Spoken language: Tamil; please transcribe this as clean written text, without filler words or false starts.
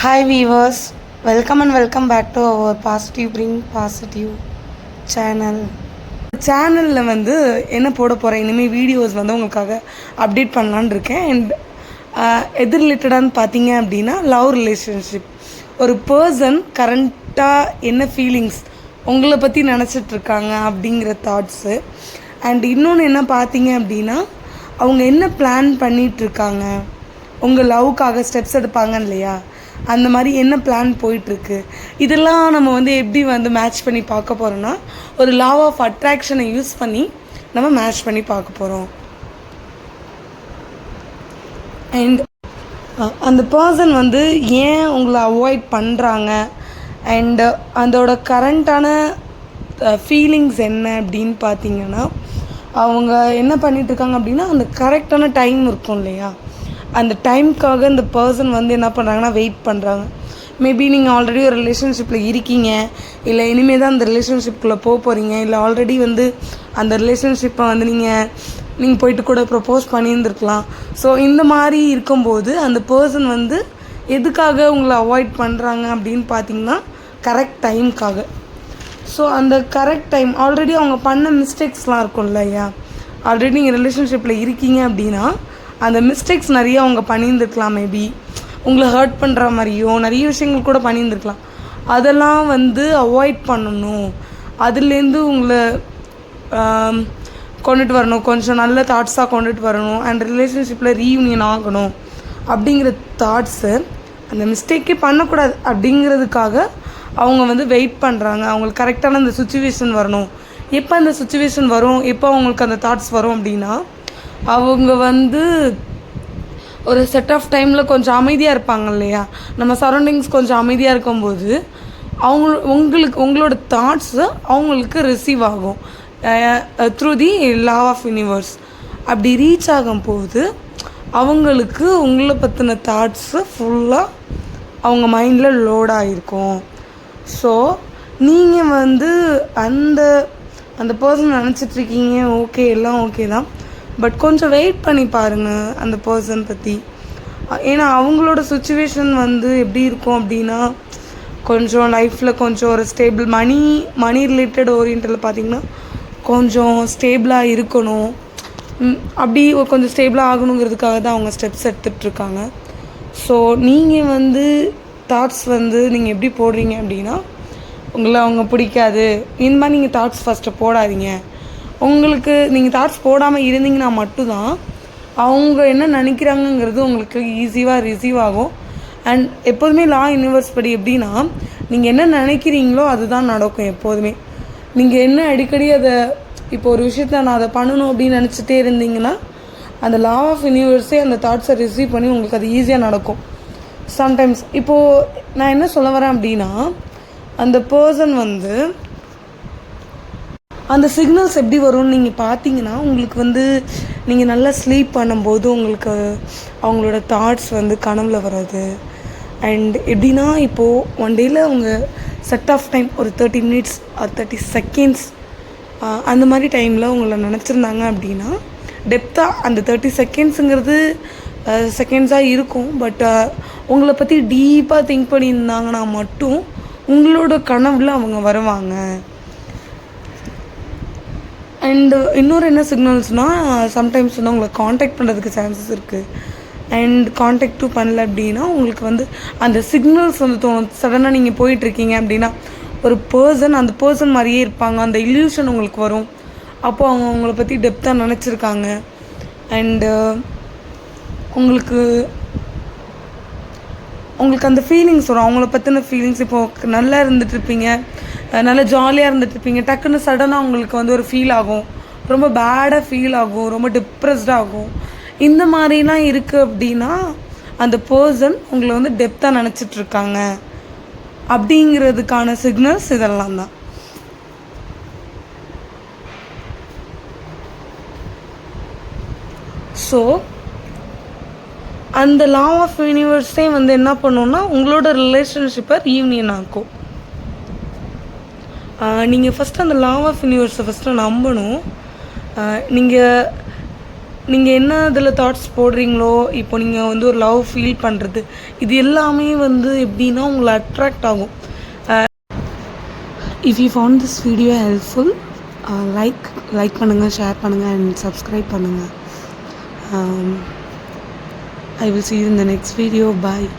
Hi viewers, welcome and welcome back to our Positive Bring Positive channel. சேனலில் என்ன போட போகிறேன் இனிமேல் வீடியோஸ் உங்களுக்காக அப்டேட் பண்ணலான்னு இருக்கேன். அண்ட் எது ரிலேட்டடான்னு பார்த்தீங்க அப்படின்னா லவ் ரிலேஷன்ஷிப். ஒரு பர்சன் கரண்ட்டாக என்ன ஃபீலிங்ஸ் உங்களை பற்றி நினச்சிட்ருக்காங்க அப்படிங்கிற தாட்ஸு. அண்ட் இன்னொன்று என்ன பார்த்தீங்க அப்படின்னா அவங்க என்ன பிளான் பண்ணிகிட்ருக்காங்க, உங்கள் லவ்க்காக ஸ்டெப்ஸ் எடுப்பாங்க இல்லையா, அந்த மாதிரி என்ன பிளான் போயிட்டுருக்கு, இதெல்லாம் நம்ம எப்படி மேட்ச் பண்ணி பார்க்க போகிறோன்னா ஒரு லா ஆஃப் அட்ராக்ஷனை யூஸ் பண்ணி நம்ம மேட்ச் பண்ணி பார்க்க போகிறோம். அண்ட் அந்த பர்சன் ஏன் உங்களை அவாய்ட் பண்ணுறாங்க அண்டு அதோட கரண்ட்டான ஃபீலிங்ஸ் என்ன அப்படின்னு பார்த்தீங்கன்னா, அவங்க என்ன பண்ணிகிட்ருக்காங்க அப்படின்னா அந்த கரெக்டான டைம் இருக்கும் இல்லையா, அந்த டைமுக்காக இந்த பர்சன் என்ன பண்ணுறாங்கன்னா வெயிட் பண்ணுறாங்க. மேபி நீங்கள் ஆல்ரெடி ஒரு ரிலேஷன்ஷிப்பில் இருக்கீங்க, இல்லை இனிமேல் தான் அந்த ரிலேஷன்ஷிப்குள்ளே போக போகிறீங்க, இல்லை ஆல்ரெடி அந்த ரிலேஷன்ஷிப்பை நீங்கள் போயிட்டு கூட ப்ரப்போஸ் பண்ணியிருந்துருக்கலாம். ஸோ இந்த மாதிரி இருக்கும்போது அந்த பர்சன் எதுக்காக உங்களை அவாய்ட் பண்ணுறாங்க அப்படின்னு பார்த்தீங்கன்னா கரெக்ட் டைமுக்காக. ஸோ அந்த கரெக்ட் டைம் ஆல்ரெடி அவங்க பண்ண மிஸ்டேக்ஸ்லாம் இருக்கும் இல்லையா, ஆல்ரெடி நீங்கள் ரிலேஷன்ஷிப்பில் இருக்கீங்க அப்படின்னா அந்த மிஸ்டேக்ஸ் நிறைய அவங்க பண்ணியிருந்துருக்கலாம். மேபி உங்களை ஹர்ட் பண்ணுற மாதிரியோ நிறைய விஷயங்கள் கூட பண்ணியிருந்துருக்கலாம். அதெல்லாம் அவாய்ட் பண்ணணும், அதுலேருந்து உங்களை கொண்டுட்டு வரணும், கொஞ்சம் நல்ல தாட்ஸாக கொண்டுட்டு வரணும், அண்ட் ரிலேஷன்ஷிப்பில் ரீயூனியன் ஆகணும் அப்படிங்கிற தாட்ஸு அந்த மிஸ்டேக்கே பண்ணக்கூடாது அப்படிங்கிறதுக்காக அவங்க வெயிட் பண்ணுறாங்க. அவங்களுக்கு கரெக்டான அந்த சுச்சுவேஷன் வரணும். எப்போ அந்த சுச்சுவேஷன் வரும், எப்போ அவங்களுக்கு அந்த தாட்ஸ் வரும் அப்படின்னா அவங்க ஒரு செட் ஆஃப் டைமில் கொஞ்சம் அமைதியாக இருப்பாங்க இல்லையா, நம்ம சரௌண்டிங்ஸ் கொஞ்சம் அமைதியாக இருக்கும்போது உங்களோட தாட்ஸு அவங்களுக்கு ரிசீவ் ஆகும் through the law of universe. அப்படி ரீச் ஆகும்போது அவங்களுக்கு உங்களை பற்றின தாட்ஸு ஃபுல்லாக அவங்க மைண்டில் லோட் ஆகிருக்கும். ஸோ நீங்கள் அந்த அந்த பர்சன் நினச்சிட்ருக்கீங்க, ஓகே எல்லாம் ஓகே தான், பட் கொஞ்சம் வெயிட் பண்ணி பாருங்கள் அந்த பர்சன் பற்றி. ஏன்னா அவங்களோட சுச்சுவேஷன் எப்படி இருக்கும் அப்படின்னா கொஞ்சம் லைஃப்பில் கொஞ்சம் ஒரு ஸ்டேபிள் மணி ரிலேட்டட் ஓரியன்டில் பார்த்திங்கன்னா கொஞ்சம் ஸ்டேபிளாக இருக்கணும், அப்படி கொஞ்சம் ஸ்டேபிளாக ஆகணுங்கிறதுக்காக தான் அவங்க ஸ்டெப்ஸ் எடுத்துகிட்ருக்காங்க. ஸோ நீங்கள் தாட்ஸ் நீங்கள் எப்படி போடுறீங்க அப்படின்னா உங்களை அவங்க பிடிக்காது இந்த மாதிரி நீங்கள் தாட்ஸ் ஃபஸ்ட்டு போடாதீங்க. உங்களுக்கு நீங்கள் தாட்ஸ் போடாமல் இருந்தீங்கன்னா மட்டும்தான் அவங்க என்ன நினைக்கிறாங்கங்கிறது உங்களுக்கு ஈஸியாக ரிசீவ் ஆகும். அண்ட் எப்போதுமே லா யூனிவர்ஸ் படி எப்படின்னா நீங்கள் என்ன நினைக்கிறீங்களோ அதுதான் நடக்கும். எப்போதுமே நீங்கள் என்ன அடிக்கடி அதை இப்போ ஒரு விஷயத்தை நான் அதை பண்ணணும் அப்படின்னு நினச்சிட்டே இருந்தீங்கன்னா அந்த லா ஆஃப் யூனிவர்ஸே அந்த தாட்ஸை ரிசீவ் பண்ணி உங்களுக்கு அது ஈஸியாக நடக்கும். சம்டைம்ஸ் இப்போது நான் என்ன சொல்ல வரேன் அப்படின்னா அந்த பர்சன் அந்த சிக்னல்ஸ் எப்படி வரும்னு நீங்கள் பார்த்தீங்கன்னா உங்களுக்கு நீங்கள் நல்லா ஸ்லீப் பண்ணும்போது உங்களுக்கு அவங்களோட தாட்ஸ் கனவுல வர்றது. அண்ட் எப்படின்னா இப்போது ஒன் டேயில் அவங்க செட் ஆஃப் டைம் ஒரு 30 minutes ஆர் 30 seconds அந்த மாதிரி டைமில் உங்களை நினச்சிருந்தாங்க அப்படின்னா டெப்த்தாக அந்த 30 secondsங்கிறது செகண்ட்ஸாக இருக்கும். பட் உங்களை பற்றி டீப்பாக திங்க் பண்ணியிருந்தாங்கன்னா மட்டும் உங்களோட கனவில் அவங்க வருவாங்க. அண்டு இன்னொரு என்ன சிக்னல்ஸ்னால் சம்டைம்ஸ் உங்களை காண்டாக்ட் பண்ணுறதுக்கு சான்சஸ் இருக்குது. அண்ட் காண்டாக்டும் பண்ணல அப்படின்னா உங்களுக்கு அந்த சிக்னல்ஸ் தோணும். சடனாக நீங்கள் போயிட்டுருக்கீங்க அப்படின்னா ஒரு பர்சன் அந்த பர்சன் மாதிரியே இருப்பாங்க, அந்த இல்யூஷன் உங்களுக்கு வரும். அப்போது அவங்க உங்களை பற்றி டெப்த்தாக நினச்சிருக்காங்க. அண்டு உங்களுக்கு அந்த ஃபீலிங்ஸ் வரும், அவங்கள பற்றின ஃபீலிங்ஸ். இப்போது நல்லா இருந்துகிட்ருப்பீங்க, நல்லா ஜாலியாக இருந்துகிட்ருப்பீங்க, டக்குன்னு சடனாக உங்களுக்கு ஒரு ஃபீல் ஆகும், ரொம்ப பேடாக ஃபீல் ஆகும், ரொம்ப டிப்ரெஸ்டாகும். இந்த மாதிரிலாம் இருக்குது அப்படின்னா அந்த பர்சன் உங்களை டெப்த்தாக நினச்சிட்ருக்காங்க அப்படிங்கிறதுக்கான சிக்னல்ஸ் இதெல்லாம் தான். ஸோ அந்த லா ஆஃப் யூனிவர்ஸே என்ன பண்ணுன்னா உங்களோட ரிலேஷன்ஷிப்பை ரீயூனியன் ஆக்கும். நீங்கள் ஃபஸ்ட்டு அந்த லா ஆஃப் யூனிவர்ஸை ஃபஸ்ட்டு நம்பணும். நீங்கள் நீங்கள் என்ன இதில் தாட்ஸ் போடுறீங்களோ, இப்போ நீங்கள் வந்து ஒரு லவ் ஃபீல் பண்ணுறது, இது எல்லாமே வந்து எப்படின்னா உங்களை அட்ராக்ட் ஆகும். If you found this video helpful, like பண்ணுங்கள், ஷேர் பண்ணுங்கள் அண்ட் சப்ஸ்கிரைப் பண்ணுங்கள். I will see you in the next video. Bye.